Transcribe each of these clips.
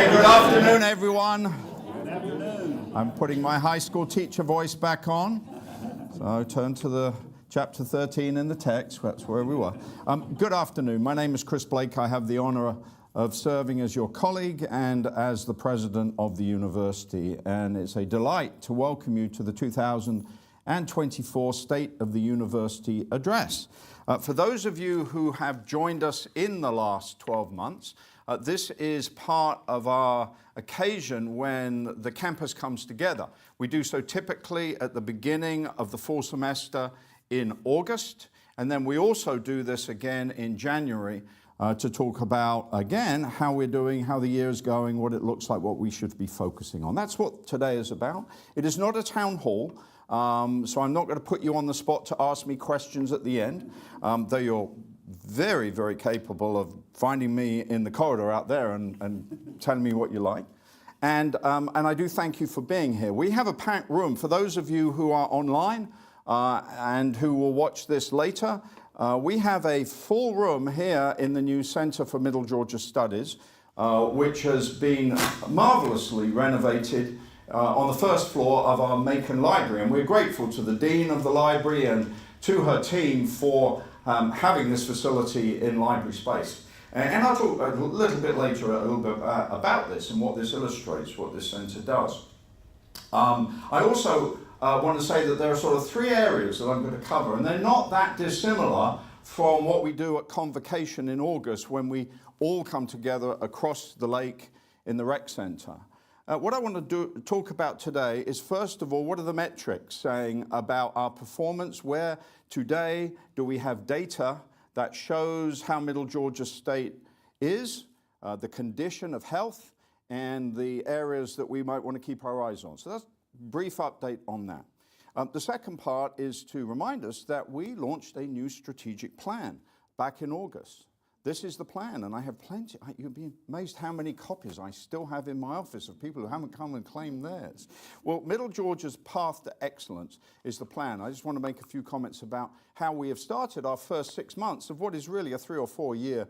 Okay, good afternoon, everyone. Good afternoon. I'm putting my high school teacher voice back on. So turn to the chapter 13 in the text. That's where we were. Good afternoon. My name is Chris Blake. I have the honor of serving as your colleague and as the president of the university. And it's a delight to welcome you to the 2024 State of the University Address. For those of you who have joined us in the last 12 months, this is part of our occasion when the campus comes together. We do so typically at the beginning of the fall semester in August, and then we also do this again in January to talk about, again, how we're doing, how the year is going, what it looks like, what we should be focusing on. That's what today is about. It is not a town hall. So I'm not going to put you on the spot to ask me questions at the end, though you're very, very capable of finding me in the corridor out there and telling me what you like. And I do thank you for being here. We have a packed room. For those of you who are online and who will watch this later, we have a full room here in the new Center for Middle Georgia Studies, which has been marvelously renovated on the first floor of our Macon Library. And we're grateful to the Dean of the Library and to her team for having this facility in library space. And I'll talk a little bit later about this and what this illustrates, what this centre does. I also want to say that there are sort of three areas that I'm going to cover, and they're not that dissimilar from what we do at Convocation in August when we all come together across the lake in the rec centre. What I want to talk about today is, first of all, what are the metrics saying about our performance? Where today do we have data that shows how Middle Georgia State is, the condition of health, and the areas that we might want to keep our eyes on? So that's a brief update on that. The second part is to remind us that we launched a new strategic plan back in August. This is the plan, and I have plenty. You'd be amazed how many copies I still have in my office of people who haven't come and claimed theirs. Well, Middle Georgia's Path to Excellence is the plan. I just want to make a few comments about how we have started our first 6 months of what is really a 3 or 4 year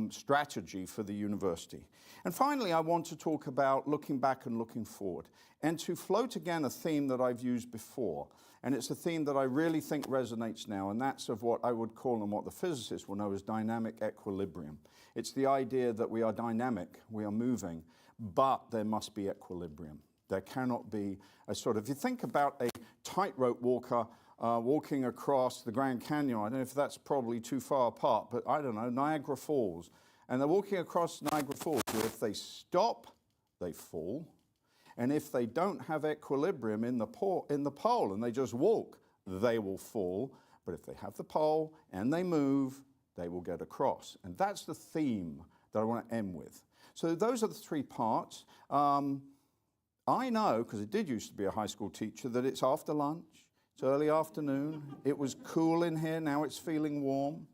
strategy for the university. And finally, I want to talk about looking back and looking forward, and to float again a theme that I've used before. And it's a theme that I really think resonates now, and that's of what I would call, and what the physicists will know as, dynamic equilibrium. It's the idea that we are dynamic, we are moving, but there must be equilibrium. There cannot be a sort of, if you think about a tightrope walker walking across the Grand Canyon, I don't know if that's probably too far apart, but I don't know, Niagara Falls. And they're walking across Niagara Falls, where if they stop, they fall. And if they don't have equilibrium in the pole and they just walk, they will fall. But if they have the pole and they move, they will get across. And that's the theme that I want to end with. So those are the three parts. I know, because I did used to be a high school teacher, that it's after lunch, it's early afternoon, it was cool in here, now it's feeling warm.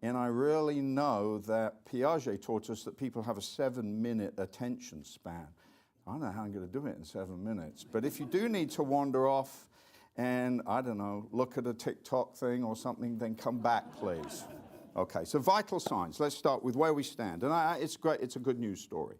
And I really know that Piaget taught us that people have a 7-minute attention span. I don't know how I'm going to do it in 7 minutes. But if you do need to wander off and, I don't know, look at a TikTok thing or something, then come back, please. Okay, so vital signs. Let's start with where we stand. And it's great. It's a good news story.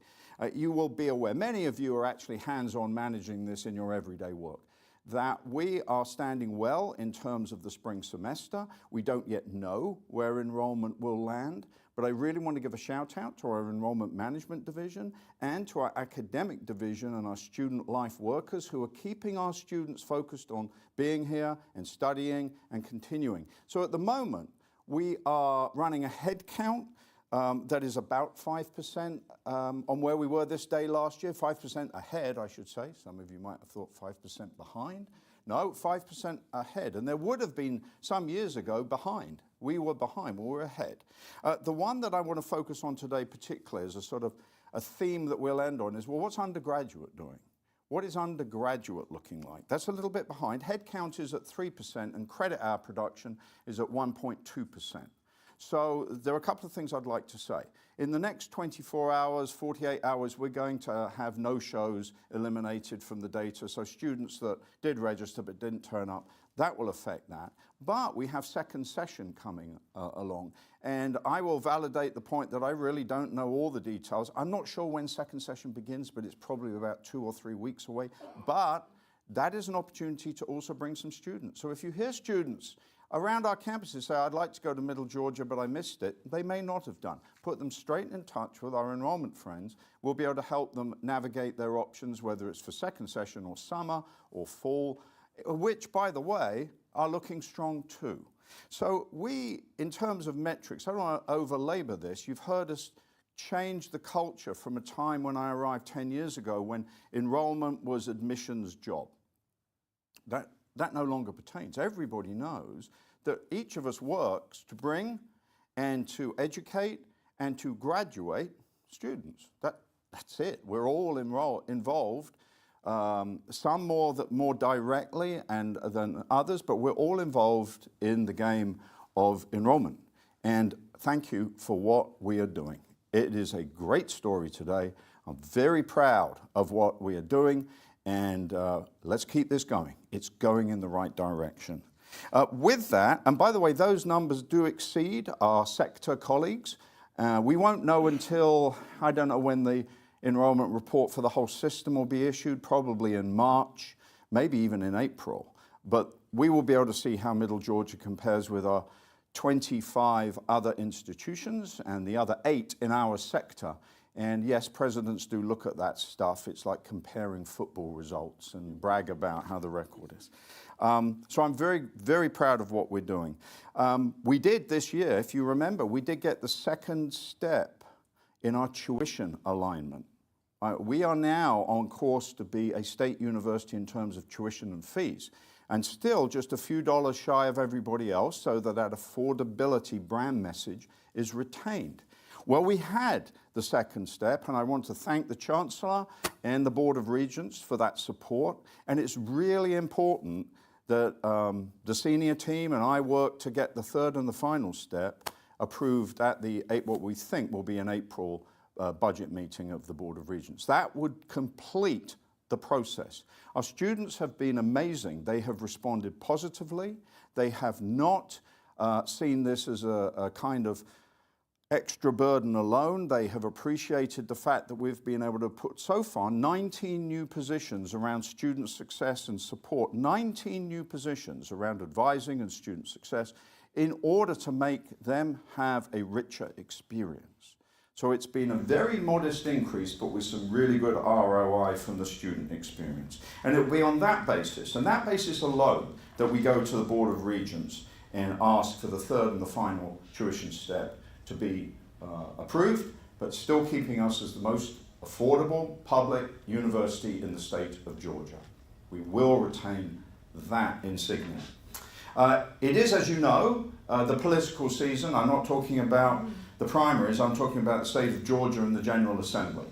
You will be aware, many of you are actually hands-on managing this in your everyday work, that we are standing well in terms of the spring semester. We don't yet know where enrollment will land, but I really want to give a shout out to our enrollment management division and to our academic division and our student life workers who are keeping our students focused on being here and studying and continuing. So at the moment, we are running a head count that is about 5% on where we were this day last year, 5% ahead, I should say. Some of you might have thought 5% behind. No, 5% ahead. And there would have been some years ago behind. We were behind, but we're ahead. The one that I want to focus on today particularly as a sort of a theme that we'll end on is, well, what's undergraduate doing? What is undergraduate looking like? That's a little bit behind. Headcount is at 3% and credit hour production is at 1.2%. So there are a couple of things I'd like to say. In the next 24 hours, 48 hours, we're going to have no-shows eliminated from the data. So students that did register but didn't turn up, that will affect that. But we have second session coming along. And I will validate the point that I really don't know all the details. I'm not sure when second session begins, but it's probably about 2 or 3 weeks away. But that is an opportunity to also bring some students. So if you hear students around our campuses say, I'd like to go to Middle Georgia, but I missed it, they may not have done. Put them straight in touch with our enrollment friends. We'll be able to help them navigate their options, whether it's for second session or summer or fall, which, by the way, are looking strong too. So we, in terms of metrics, I don't want to over-labor this. You've heard us change the culture from a time when I arrived 10 years ago when enrollment was admissions job. That no longer pertains. Everybody knows that each of us works to bring and to educate and to graduate students. That's it. We're all involved. Some more directly than others, but we're all involved in the game of enrollment. And thank you for what we are doing. It is a great story today. I'm very proud of what we are doing, and let's keep this going. It's going in the right direction. With that, and by the way, those numbers do exceed our sector colleagues. We won't know until, I don't know when the enrollment report for the whole system will be issued, probably in March, maybe even in April. But we will be able to see how Middle Georgia compares with our 25 other institutions and the other 8 in our sector. And yes, presidents do look at that stuff. It's like comparing football results and brag about how the record is. So I'm very, very proud of what we're doing. We did this year, if you remember, we did get the second step in our tuition alignment. We are now on course to be a state university in terms of tuition and fees, and still just a few dollars shy of everybody else, so that affordability brand message is retained. Well, we had the second step, and I want to thank the Chancellor and the Board of Regents for that support. And it's really important that the senior team and I work to get the third and the final step approved at what we think will be an April budget meeting of the Board of Regents. That would complete the process. Our students have been amazing. They have responded positively. They have not seen this as a kind of extra burden alone. They have appreciated the fact that we've been able to put so far 19 new positions around student success and support, 19 new positions around advising and student success in order to make them have a richer experience. So it's been a very modest increase, but with some really good ROI from the student experience. And it'll be on that basis, and that basis alone, that we go to the Board of Regents and ask for the third and the final tuition step to be approved, but still keeping us as the most affordable public university in the state of Georgia. We will retain that insignia. It is, as you know, the political season. I'm not talking about the primaries, I'm talking about the state of Georgia and the General Assembly.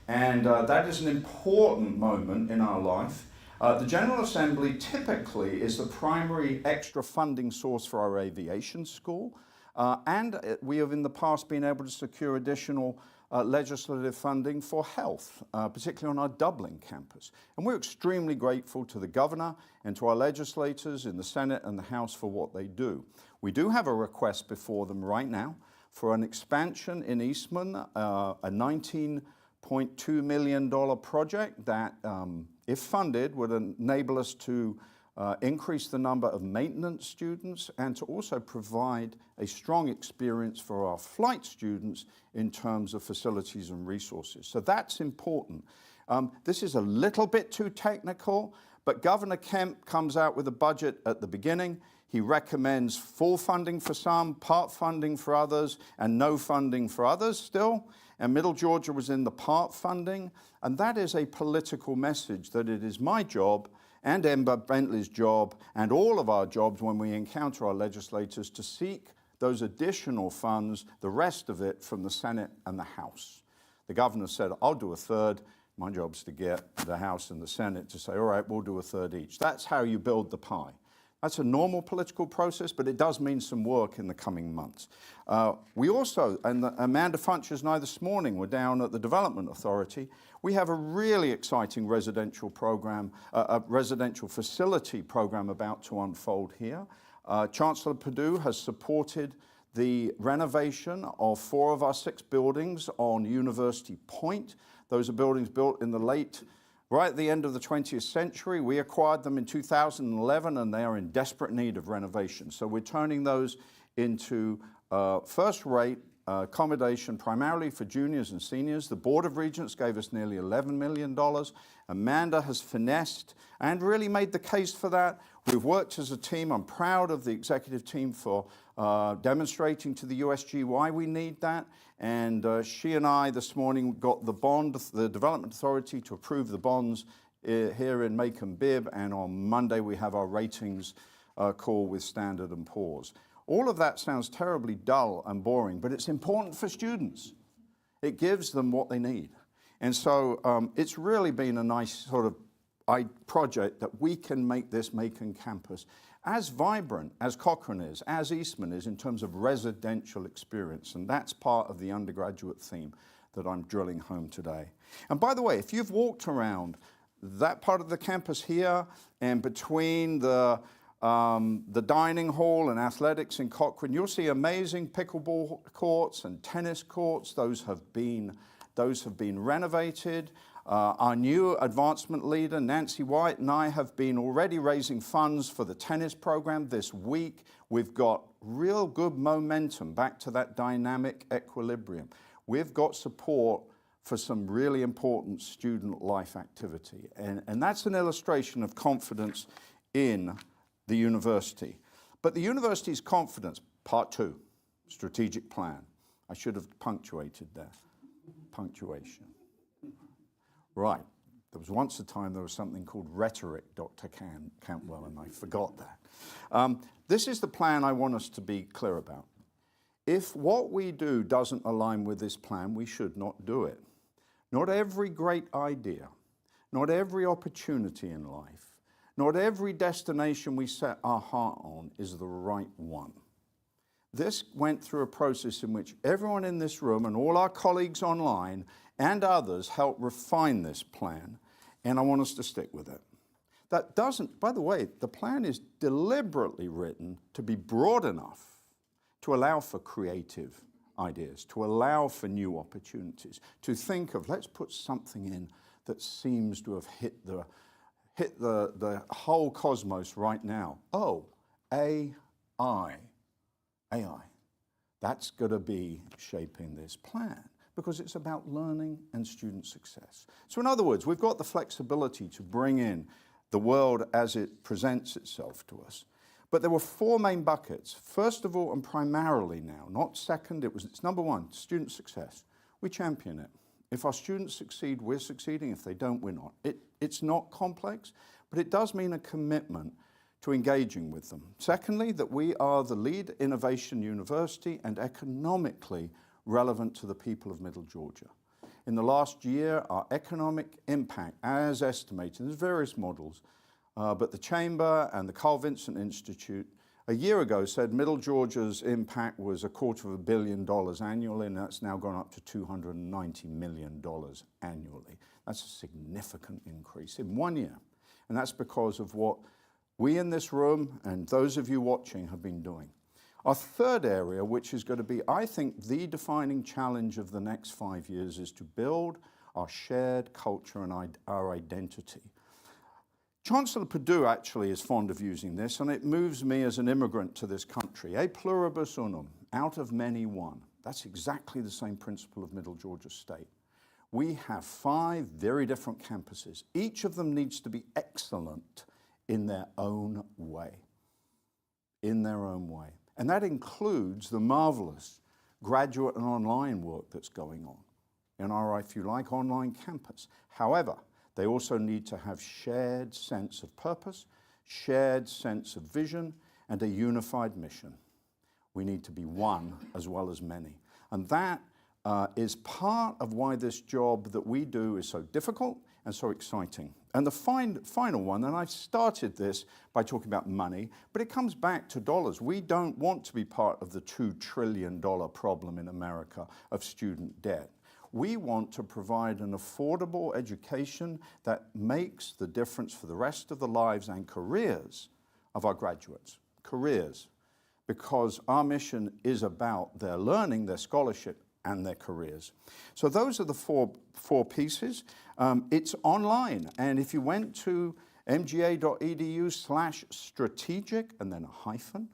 And that is an important moment in our life. The General Assembly typically is the primary extra funding source for our aviation school. And we have in the past been able to secure additional legislative funding for health, particularly on our Dublin campus. And we're extremely grateful to the governor and to our legislators in the Senate and the House for what they do. We do have a request before them right now for an expansion in Eastman, a $19.2 million project that, if funded, would enable us to increase the number of maintenance students and to also provide a strong experience for our flight students in terms of facilities and resources. So that's important. This is a little bit too technical, but Governor Kemp comes out with a budget at the beginning. He recommends full funding for some, part funding for others, and no funding for others still. And Middle Georgia was in the part funding. And that is a political message that it is my job and Ember Bentley's job and all of our jobs when we encounter our legislators to seek those additional funds, the rest of it from the Senate and the House. The governor said, I'll do a third. My job's to get the House and the Senate to say, all right, we'll do a third each. That's how you build the pie. That's a normal political process, but it does mean some work in the coming months. We also, and Amanda Funches and I this morning were down at the Development Authority. We have a really exciting residential program, a residential facility program about to unfold here. Chancellor Perdue has supported the renovation of 4 of our 6 buildings on University Point. Those are buildings built in the right at the end of the 20th century. We acquired them in 2011, and they are in desperate need of renovation. So we're turning those into first-rate accommodation primarily for juniors and seniors. The Board of Regents gave us nearly $11 million. Amanda has finessed and really made the case for that. We've worked as a team. I'm proud of the executive team for demonstrating to the USG why we need that. And she and I this morning got the Development Authority to approve the bonds here in Macon Bib, and on Monday we have our ratings call with Standard & Poor's. All of that sounds terribly dull and boring, but it's important for students. It gives them what they need. And so it's really been a nice sort of project that we can make this Macon campus as vibrant as Cochrane is, as Eastman is in terms of residential experience. And that's part of the undergraduate theme that I'm drilling home today. And by the way, if you've walked around that part of the campus here and between the dining hall and athletics in Cochrane, you'll see amazing pickleball courts and tennis courts. Those have been renovated. Our new advancement leader, Nancy White, and I have been already raising funds for the tennis program this week. We've got real good momentum back to that dynamic equilibrium. We've got support for some really important student life activity. And that's an illustration of confidence in the university. But the university's confidence, part 2, strategic plan. I should have punctuated there. Punctuation. Right. There was once a time there was something called rhetoric, Dr. Cantwell, and I forgot that. This is the plan I want us to be clear about. If what we do doesn't align with this plan, we should not do it. Not every great idea, not every opportunity in life, not every destination we set our heart on is the right one. This went through a process in which everyone in this room and all our colleagues online and others helped refine this plan, and I want us to stick with it. That doesn't, by the way, the plan is deliberately written to be broad enough to allow for creative ideas, to allow for new opportunities, to think of, let's put something in that seems to have hit the whole cosmos right now. Oh, AI. That's going to be shaping this plan because it's about learning and student success. So in other words, we've got the flexibility to bring in the world as it presents itself to us. But there were 4 main buckets. First of all, and primarily now, not second, it's number 1, student success. We champion it. If our students succeed, we're succeeding. If they don't, we're not. It's not complex, but it does mean a commitment to engaging with them. Secondly, that we are the lead innovation university and economically relevant to the people of Middle Georgia. In the last year, our economic impact, as estimated, there's various models, but the Chamber and the Carl Vinson Institute a year ago said Middle Georgia's impact was $250 million annually, and that's now gone up to $290 million annually. That's a significant increase in 1 year. And that's because of what we in this room and those of you watching have been doing. Our third area, which is going to be, I think, the defining challenge of the next 5 years, is to build our shared culture and our identity. Chancellor Perdue actually is fond of using this, and it moves me as an immigrant to this country. A pluribus unum, out of many one. That's exactly the same principle of Middle Georgia State. We have 5 very different campuses. Each of them needs to be excellent in their own way. In their own way. And that includes the marvelous graduate and online work that's going on in our, if you like, online campus. However, they also need to have shared sense of purpose, shared sense of vision, and a unified mission. We need to be one as well as many. And that is part of why this job that we do is so difficult and so exciting. And the final one, and I started this by talking about money, but it comes back to dollars. We don't want to be part of the $2 trillion problem in America of student debt. We want to provide an affordable education that makes the difference for the rest of the lives and careers of our graduates. Careers, because our mission is about their learning, their scholarship, and their careers. So those are the four pieces. It's online, and if you went to mga.edu/strategic and then a hyphen,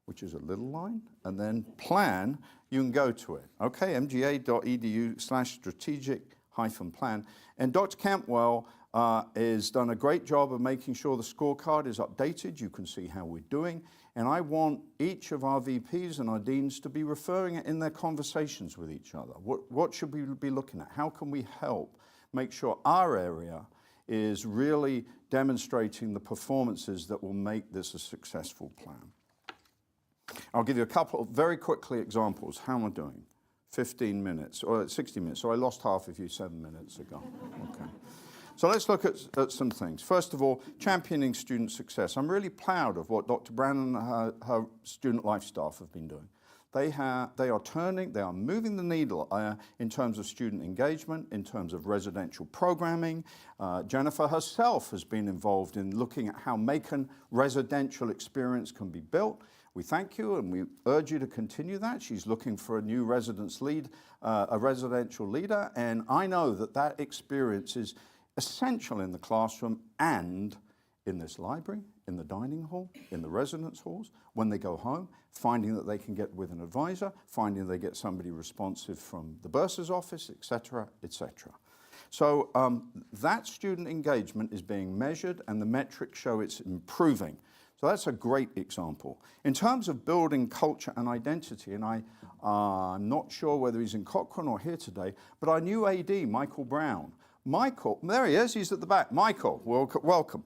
which is a little line, and then plan, you can go to it. Okay, mga.edu/strategic-plan. And Dr. Campwell has done a great job of making sure the scorecard is updated. You can see how we're doing. And I want each of our VPs and our deans to be referring it in their conversations with each other. What should we be looking at? How can we help make sure our area is really demonstrating the performances that will make this a successful plan? I'll give you a couple of very quickly examples. How am I doing? 15 minutes, or 60 minutes. So I lost half of you 7 minutes ago. Okay. So let's look at some things. First of all, championing student success. I'm really proud of what Dr. Brannon and her student life staff have been doing. They are moving the needle in terms of student engagement, in terms of residential programming. Jennifer herself has been involved in looking at how Macon residential experience can be built. We thank you and we urge you to continue that. She's looking for a new residential leader, and I know that experience is essential in the classroom and in this library, in the dining hall, in the residence halls, when they go home, finding that they can get with an advisor, finding they get somebody responsive from the bursar's office, et cetera, et cetera. So that student engagement is being measured and the metrics show it's improving. So that's a great example. In terms of building culture and identity, and I'm not sure whether he's in Cochrane or here today, but our new AD, Michael Brown. Michael, there he is, he's at the back. Michael, welcome.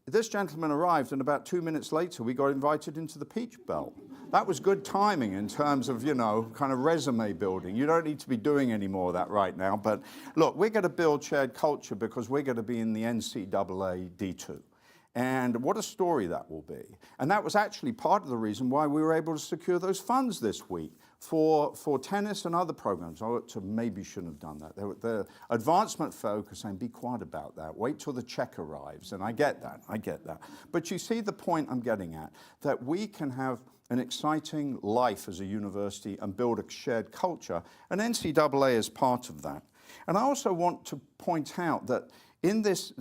This gentleman arrived, and about 2 minutes later, we got invited into the Peach Belt. That was good timing in terms of, kind of resume building. You don't need to be doing any more of that right now. But look, we're going to build shared culture because we're going to be in the NCAA D2. And what a story that will be. And that was actually part of the reason why we were able to secure those funds this week for tennis and other programs. I maybe shouldn't have done that. The advancement focus, and be quiet about that. Wait till the check arrives. And I get that. But you see the point I'm getting at, that we can have an exciting life as a university and build a shared culture. And NCAA is part of that. And I also want to point out that in this,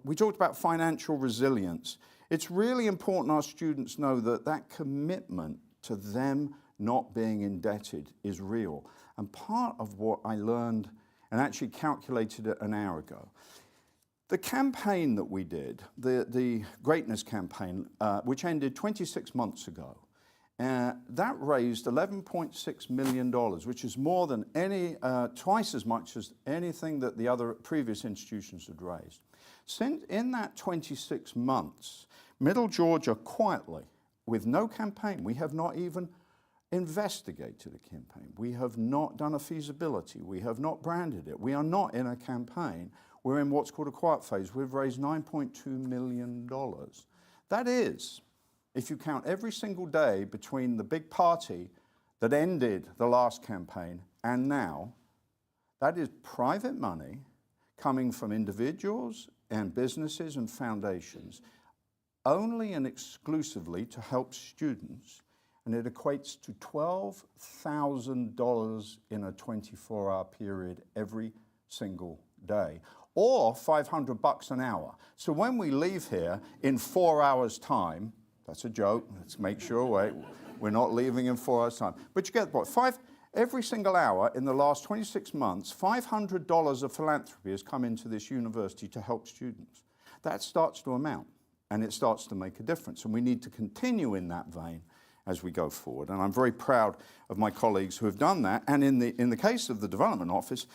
we talked about financial resilience. It's really important our students know that commitment to them not being indebted is real. And part of what I learned and actually calculated it an hour ago, the campaign that we did, the Greatness campaign, which ended 26 months ago, that raised $11.6 million, which is more than twice as much as anything that the other previous institutions had raised. Since in that 26 months, Middle Georgia quietly, with no campaign, we have not even investigated a campaign. We have not done a feasibility. We have not branded it. We are not in a campaign. We're in what's called a quiet phase. We've raised $9.2 million. That is, if you count every single day between the big party that ended the last campaign and now, that is private money coming from individuals and businesses and foundations, only and exclusively to help students, and it equates to $12,000 in a 24-hour period every single day, or $500 an hour. So when we leave here in 4 hours' time, that's a joke. Let's make sure, we're not leaving in 4 hours' time. But you get the point. Every single hour in the last 26 months, $500 of philanthropy has come into this university to help students. That starts to amount, and it starts to make a difference. And we need to continue in that vein as we go forward. And I'm very proud of my colleagues who have done that. And in the case of the Development Office,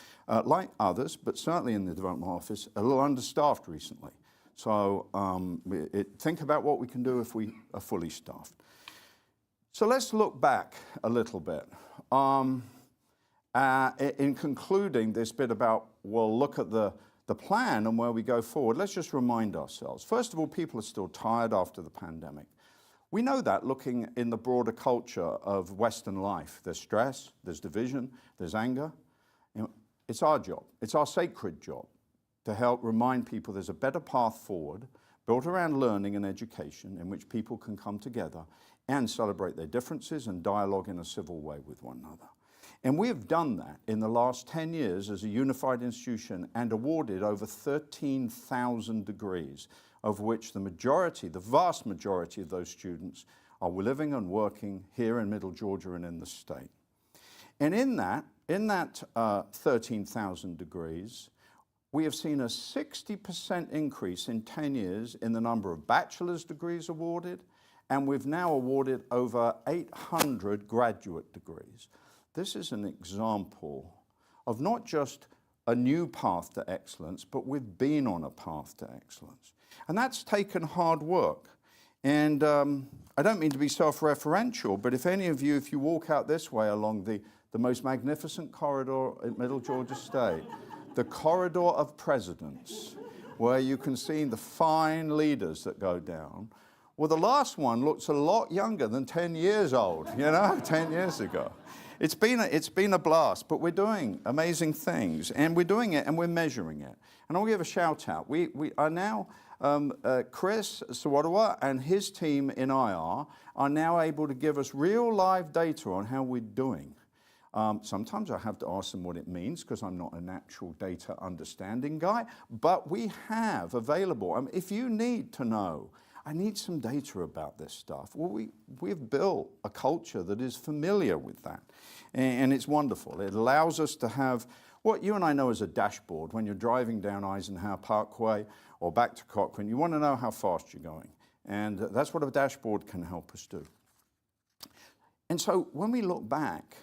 like others, but certainly in the Development Office, a little understaffed recently. So think about what we can do if we are fully staffed. So let's look back a little bit. In concluding this bit about we'll look at the plan and where we go forward, let's just remind ourselves. First of all, people are still tired after the pandemic. We know that looking in the broader culture of Western life. There's stress, there's division, there's anger. It's our job, it's our sacred job to help remind people there's a better path forward built around learning and education in which people can come together and celebrate their differences and dialogue in a civil way with one another. And we have done that in the last 10 years as a unified institution and awarded over 13,000 degrees, of which the vast majority of those students are living and working here in Middle Georgia and in the state. And in that 13,000 degrees, we have seen a 60% increase in 10 years in the number of bachelor's degrees awarded, and we've now awarded over 800 graduate degrees. This is an example of not just a new path to excellence, but we've been on a path to excellence. And that's taken hard work. And I don't mean to be self-referential, but if any of you, if you walk out this way along the most magnificent corridor at Middle Georgia State, the corridor of presidents, where you can see the fine leaders that go down, well, the last one looks a lot younger than 10 years old, 10 years ago. It's been a blast, but we're doing amazing things, and we're doing it and we're measuring it. And I'll give a shout out. We are now, Chris Sawadawa and his team in IR are now able to give us real live data on how we're doing. Sometimes I have to ask them what it means because I'm not a natural data understanding guy, but we have available. If you need to know, I need some data about this stuff. Well, we've built a culture that is familiar with that, and it's wonderful. It allows us to have what you and I know as a dashboard. When you're driving down Eisenhower Parkway or back to Cochrane, you want to know how fast you're going, and that's what a dashboard can help us do. And so when we look back,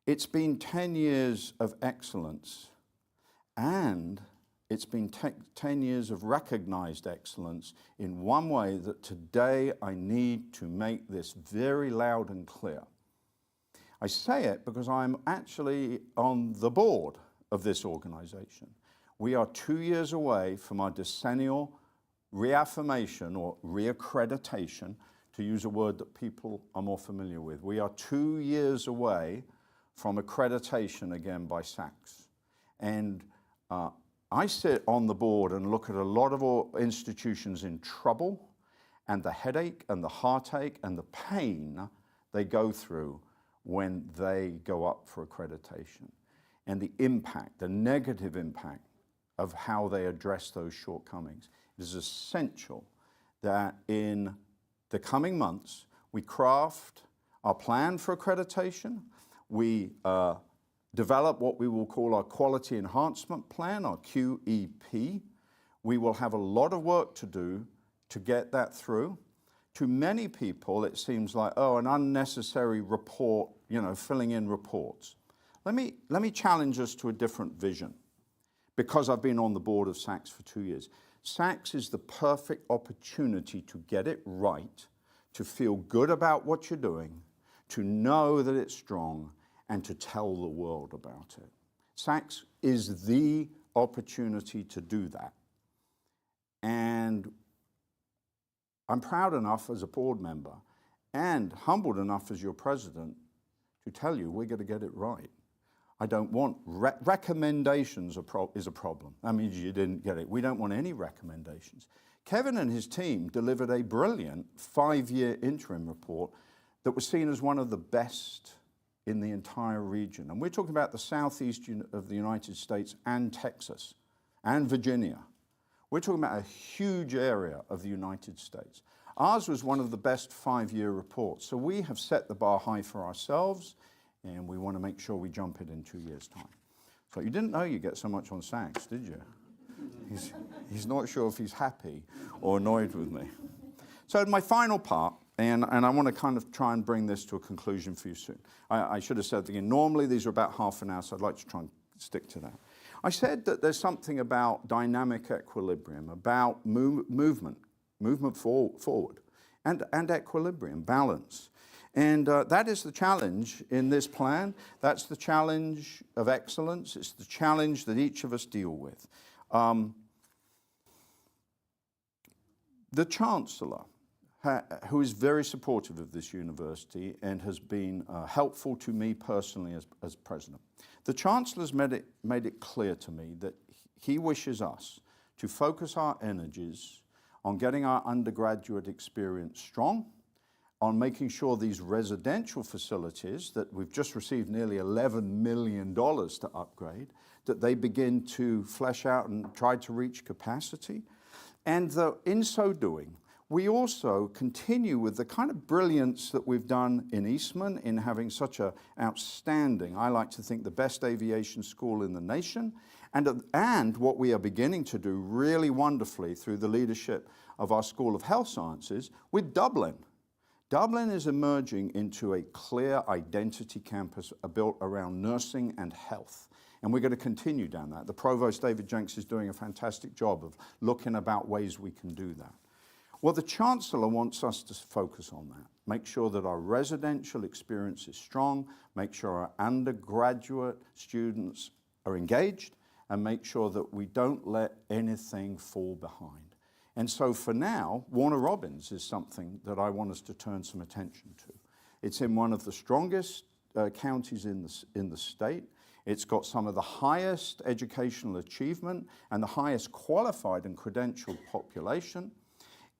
it's been 10 years of excellence, and it's been 10 years of recognized excellence in one way that today I need to make this very loud and clear. I say it because I'm actually on the board of this organization. We are 2 years away from our decennial reaffirmation or reaccreditation, to use a word that people are more familiar with. We are 2 years away from accreditation again by SACS. And I sit on the board and look at a lot of institutions in trouble and the headache and the heartache and the pain they go through when they go up for accreditation, and the impact, the negative impact of how they address those shortcomings. It is essential that in the coming months we craft our plan for accreditation, we develop what we will call our Quality Enhancement Plan, our QEP. We will have a lot of work to do to get that through. To many people, it seems like, an unnecessary report, filling in reports. Let me challenge us to a different vision, because I've been on the board of SACS for 2 years. SACS is the perfect opportunity to get it right, to feel good about what you're doing, to know that it's strong, and to tell the world about it. SACS is the opportunity to do that. And I'm proud enough as a board member and humbled enough as your president to tell you we're going to get it right. I don't want recommendations is a problem. That means you didn't get it. We don't want any recommendations. Kevin and his team delivered a brilliant 5-year interim report that was seen as one of the best in the entire region. And we're talking about the southeast of the United States and Texas and Virginia. We're talking about a huge area of the United States. Ours was one of the best 5-year reports. So we have set the bar high for ourselves, and we want to make sure we jump it in 2 years' time. So you didn't know you get so much on SACS, did you? He's not sure if he's happy or annoyed with me. So my final part, and I want to kind of try and bring this to a conclusion for you soon. I should have said at the beginning, normally these are about half an hour, so I'd like to try and stick to that. I said that there's something about dynamic equilibrium, about movement forward, and equilibrium, balance. And that is the challenge in this plan. That's the challenge of excellence. It's the challenge that each of us deal with. The Chancellor, who is very supportive of this university and has been helpful to me personally as president. The Chancellor's made it clear to me that he wishes us to focus our energies on getting our undergraduate experience strong, on making sure these residential facilities that we've just received nearly $11 million to upgrade, that they begin to flesh out and try to reach capacity. And in so doing, we also continue with the kind of brilliance that we've done in Eastman in having such an outstanding, I like to think, the best aviation school in the nation, and what we are beginning to do really wonderfully through the leadership of our School of Health Sciences with Dublin. Dublin is emerging into a clear identity campus built around nursing and health. And we're going to continue down that. The Provost, David Jenks, is doing a fantastic job of looking about ways we can do that. Well, the Chancellor wants us to focus on that. Make sure that our residential experience is strong, make sure our undergraduate students are engaged, and make sure that we don't let anything fall behind. And so for now, Warner Robins is something that I want us to turn some attention to. It's in one of the strongest counties in the state. It's got some of the highest educational achievement and the highest qualified and credentialed population.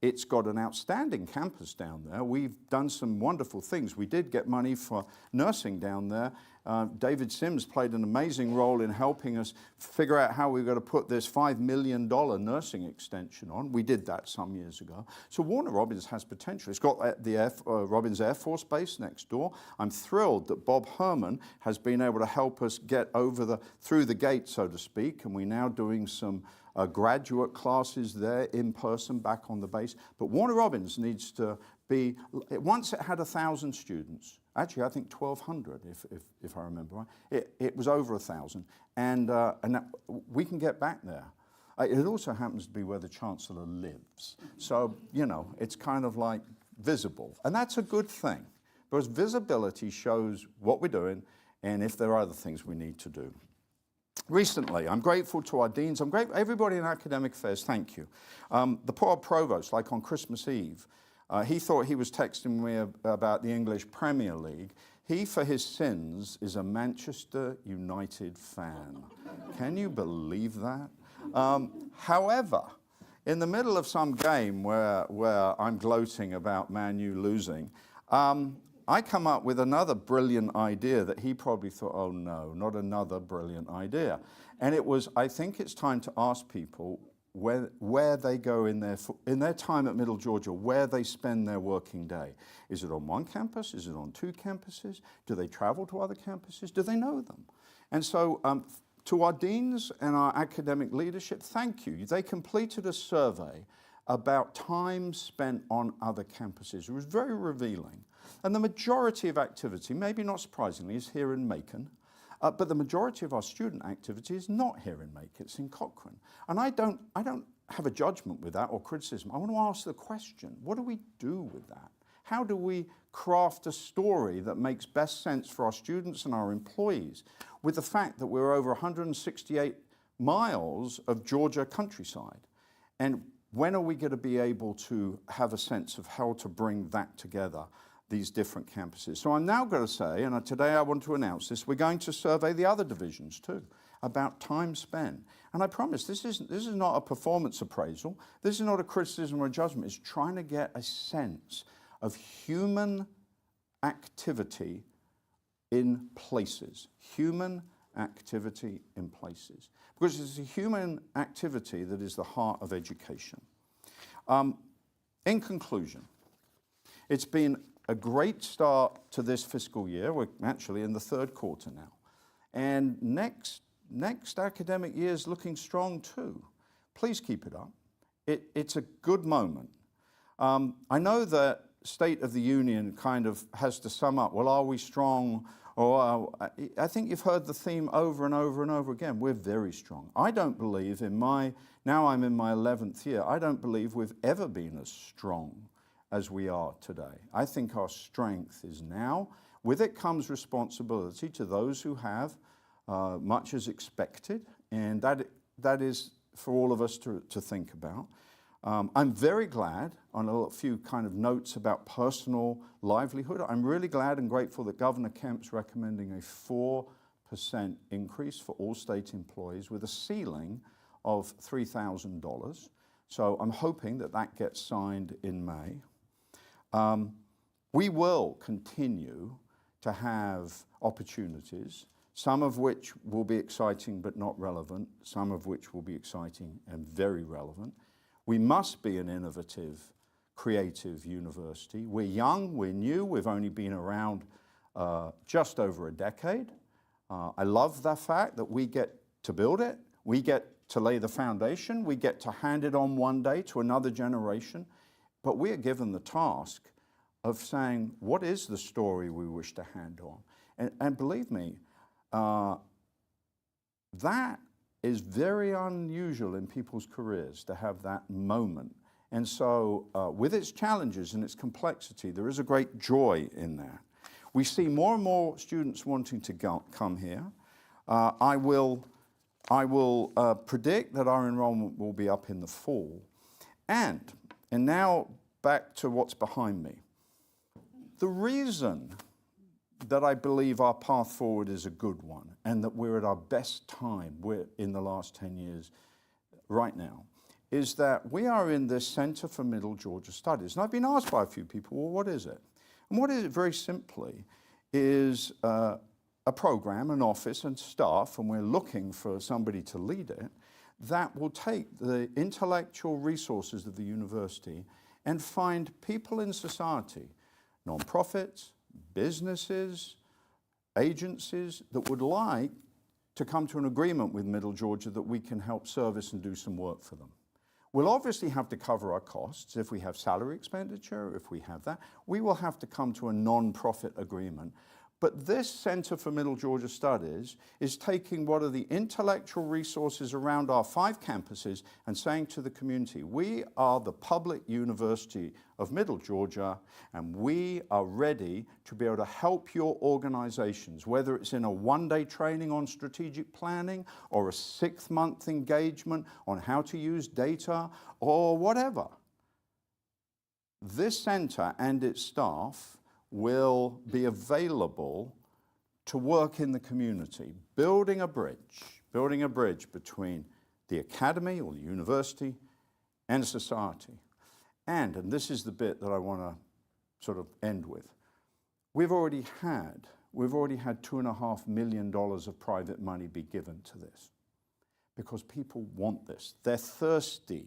It's got an outstanding campus down there. We've done some wonderful things. We did get money for nursing down there. David Sims played an amazing role in helping us figure out how we're going to put this $5 million nursing extension on. We did that some years ago. So Warner Robins has potential. It's got the Robins Air Force Base next door. I'm thrilled that Bob Herman has been able to help us get through the gate, so to speak, and we're now doing some graduate classes there in person back on the base. But Warner Robins needs to be, once it had 1,000 students, actually I think 1,200 if I remember right, it was over 1,000, and we can get back there. It also happens to be where the Chancellor lives. So, you know, it's kind of like visible, and that's a good thing, because visibility shows what we're doing and if there are other things we need to do. Recently, I'm grateful to our deans. I'm grateful everybody in academic affairs. Thank you. The poor provost, like on Christmas Eve, he thought he was texting me about the English Premier League. He, for his sins, is a Manchester United fan. Can you believe that? However, in the middle of some game where I'm gloating about Man U losing, I come up with another brilliant idea that he probably thought, oh no, not another brilliant idea. And it was, I think it's time to ask people where they go in their time at Middle Georgia, where they spend their working day. Is it on one campus? Is it on two campuses? Do they travel to other campuses? Do they know them? And so to our deans and our academic leadership, thank you. They completed a survey about time spent on other campuses. It was very revealing. And the majority of activity, maybe not surprisingly, is here in Macon. But the majority of our student activity is not here in Macon, it's in Cochrane. And I don't have a judgment with that or criticism. I want to ask the question, what do we do with that? How do we craft a story that makes best sense for our students and our employees with the fact that we're over 168 miles of Georgia countryside? And when are we going to be able to have a sense of how to bring that together, these different campuses? So I'm now going to say, and today I want to announce this, we're going to survey the other divisions too, about time spent. And I promise, this is not a performance appraisal. This is not a criticism or a judgment. It's trying to get a sense of human activity in places. Human activity in places. Because it's a human activity that is the heart of education. In conclusion, it's been a great start to this fiscal year. We're actually in the third quarter now. And next academic year is looking strong too. Please keep it up. It's a good moment. I know that State of the Union kind of has to sum up, well, are we strong? Or I think you've heard the theme over and over and over again. We're very strong. I don't believe now I'm in my 11th year, I don't believe we've ever been as strong as we are today. I think our strength is now. With it comes responsibility to those who have much as expected, and that is for all of us to think about. I'm very glad, on a few kind of notes about personal livelihood, I'm really glad and grateful that Governor Kemp's recommending a 4% increase for all state employees with a ceiling of $3,000. So I'm hoping that that gets signed in May. We will continue to have opportunities, some of which will be exciting but not relevant, some of which will be exciting and very relevant. We must be an innovative, creative university. We're young, we're new, we've only been around just over a decade. I love the fact that we get to build it, we get to lay the foundation, we get to hand it on one day to another generation, but we are given the task of saying, what is the story we wish to hand on? And believe me, that is very unusual in people's careers to have that moment. And so with its challenges and its complexity, there is a great joy in that. We see more and more students wanting to come here. I will predict that our enrollment will be up in the fall. And now back to what's behind me. The reason that I believe our path forward is a good one and that we're at our best time, we're in the last 10 years right now, is that we are in this Center for Middle Georgia Studies. And I've been asked by a few people, well, what is it? And what is it, very simply, is a program, an office and staff, and we're looking for somebody to lead it, that will take the intellectual resources of the university and find people in society, nonprofits, businesses, agencies that would like to come to an agreement with Middle Georgia that we can help service and do some work for them. We'll obviously have to cover our costs. If we have salary expenditure, if we have that, we will have to come to a non-profit agreement. But this Center for Middle Georgia Studies is taking what are the intellectual resources around our 5 campuses and saying to the community, we are the public university of Middle Georgia, and we are ready to be able to help your organizations, whether it's in a one-day training on strategic planning or a 6-month engagement on how to use data or whatever. This center and its staff will be available to work in the community, building a bridge between the academy or the university and society. And this is the bit that I want to sort of end with. We've already had $2.5 million of private money be given to this because people want this. They're thirsty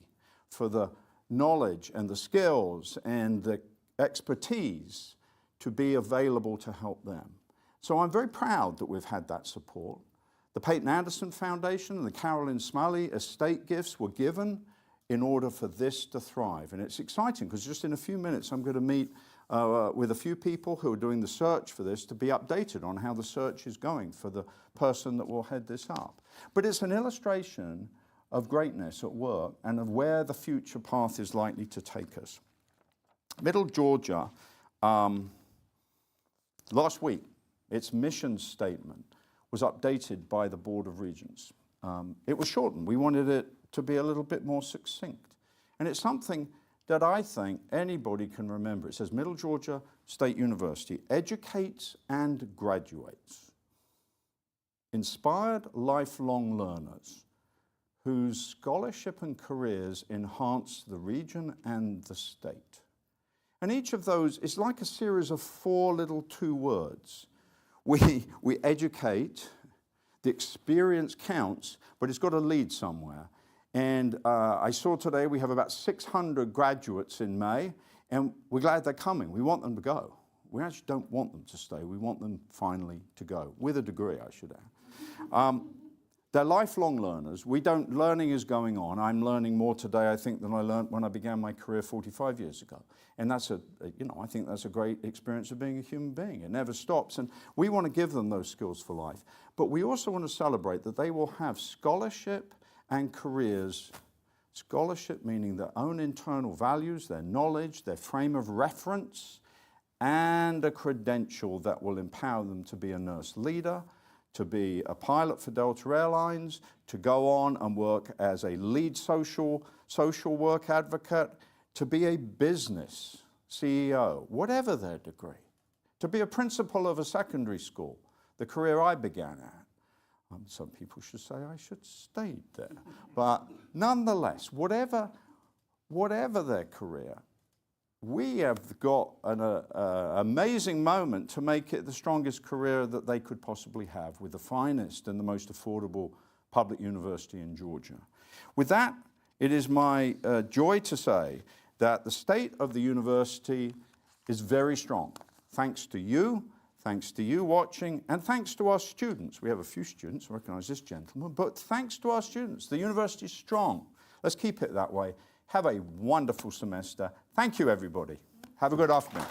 for the knowledge and the skills and the expertise to be available to help them. So I'm very proud that we've had that support. The Peyton Anderson Foundation and the Carolyn Smalley estate gifts were given in order for this to thrive. And it's exciting because just in a few minutes I'm going to meet with a few people who are doing the search for this to be updated on how the search is going for the person that will head this up. But it's an illustration of greatness at work and of where the future path is likely to take us. Middle Georgia, last week, its mission statement was updated by the Board of Regents. It was shortened. We wanted it to be a little bit more succinct. And it's something that I think anybody can remember. It says, Middle Georgia State University educates and graduates inspired lifelong learners whose scholarship and careers enhance the region and the state. And each of those is like a series of 4 little 2 words. We educate, the experience counts, but it's got to lead somewhere. And I saw today we have about 600 graduates in May, and we're glad they're coming. We want them to go. We actually don't want them to stay. We want them finally to go, with a degree, I should add. They're lifelong learners. Learning is going on. I'm learning more today, I think, than I learned when I began my career 45 years ago. And that's I think that's a great experience of being a human being. It never stops. And we want to give them those skills for life. But we also want to celebrate that they will have scholarship and careers Scholarship meaning their own internal values, their knowledge, their frame of reference, and a credential that will empower them to be a nurse leader, to be a pilot for Delta Airlines, to go on and work as a lead social work advocate, to be a business CEO, whatever their degree, to be a principal of a secondary school, the career I began at. Some people should say I should have stayed there. But nonetheless, whatever their career, we have got an amazing moment to make it the strongest career that they could possibly have with the finest and the most affordable public university in Georgia. With that, it is my joy to say that the state of the university is very strong, thanks to you watching, and thanks to our students. We have a few students, I recognize this gentleman, but thanks to our students, the university is strong. Let's keep it that way. Have a wonderful semester. Thank you, everybody. Have a good afternoon.